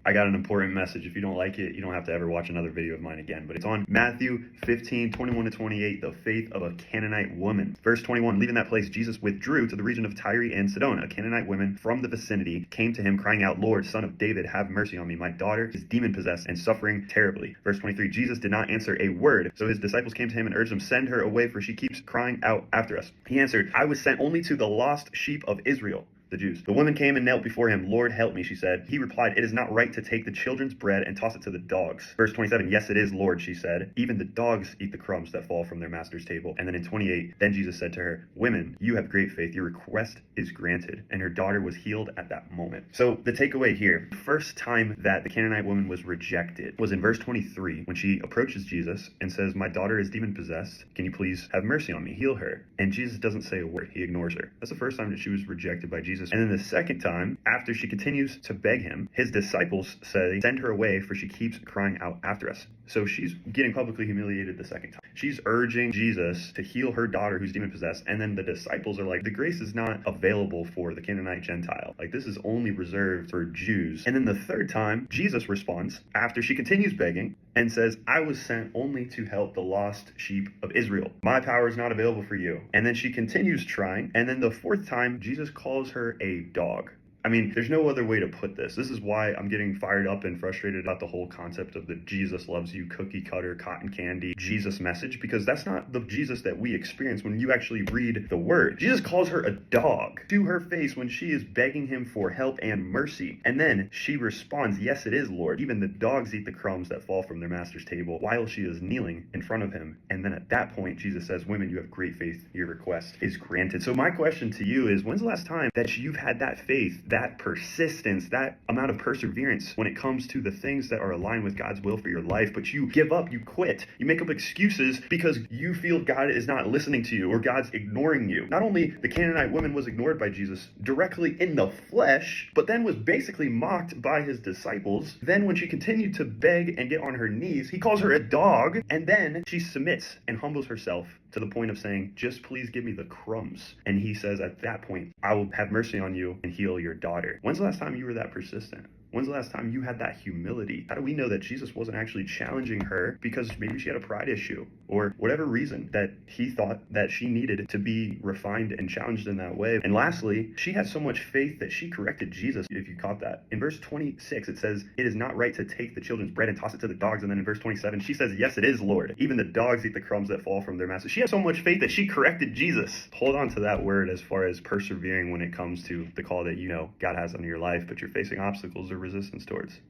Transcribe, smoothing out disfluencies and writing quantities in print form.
I got an important message. If you don't like it, you don't have to ever watch another video of mine again. But it's on Matthew 15:21-28, the faith of a Canaanite woman. Verse 21, leaving that place, Jesus withdrew to the region of Tyre and Sidon. A Canaanite woman from the vicinity came to him crying out, Lord, Son of David, have mercy on me. My daughter is demon-possessed and suffering terribly. Verse 23, Jesus did not answer a word. So his disciples came to him and urged him, send her away, for she keeps crying out after us. He answered, I was sent only to the lost sheep of Israel. The Jews. The woman came and knelt before him. Lord, help me, she said. He replied, it is not right to take the children's bread and toss it to the dogs. Verse 27, yes, it is, Lord, she said. Even the dogs eat the crumbs that fall from their master's table. And then in 28, then Jesus said to her, women, you have great faith. Your request is granted. And her daughter was healed at that moment. So the takeaway here, the first time that the Canaanite woman was rejected was in verse 23, when she approaches Jesus and says, my daughter is demon possessed. Can you please have mercy on me? Heal her. And Jesus doesn't say a word. He ignores her. That's the first time that she was rejected by Jesus. And then the second time, after she continues to beg him, his disciples say, send her away, for she keeps crying out after us. So she's getting publicly humiliated the second time. She's urging Jesus to heal her daughter who's demon possessed. And then the disciples are like, the grace is not available for the Canaanite Gentile. Like, this is only reserved for Jews. And then the third time, Jesus responds after she continues begging and says, I was sent only to help the lost sheep of Israel. My power is not available for you. And then she continues trying. And then the fourth time, Jesus calls her a dog. I mean, there's no other way to put this. This is why I'm getting fired up and frustrated about the whole concept of the Jesus loves you, cookie cutter, cotton candy, Jesus message, because that's not the Jesus that we experience when you actually read the word. Jesus calls her a dog to her face when she is begging him for help and mercy. And then she responds, yes, it is, Lord. Even the dogs eat the crumbs that fall from their master's table while she is kneeling in front of him. And then at that point, Jesus says, women, you have great faith. Your request is granted. So my question to you is, when's the last time that you've had that faith, that persistence, that amount of perseverance when it comes to the things that are aligned with God's will for your life, but you give up, you quit, you make up excuses because you feel God is not listening to you or God's ignoring you? Not only the Canaanite woman was ignored by Jesus directly in the flesh, but then was basically mocked by his disciples. Then when she continued to beg and get on her knees, he calls her a dog, and then she submits and humbles herself to the point of saying, just please give me the crumbs. And he says at that point, I will have mercy on you and heal your daughter. When's the last time you were that persistent? When's the last time you had that humility? How do we know that Jesus wasn't actually challenging her because maybe she had a pride issue or whatever reason that he thought that she needed to be refined and challenged in that way? And lastly, she had so much faith that she corrected Jesus, if you caught that. In verse 26, it says, it is not right to take the children's bread and toss it to the dogs. And then in verse 27, she says, yes, it is, Lord. Even the dogs eat the crumbs that fall from their master. She had so much faith that she corrected Jesus. Hold on to that word as far as persevering when it comes to the call that you know God has on your life, but you're facing obstacles or resistance towards.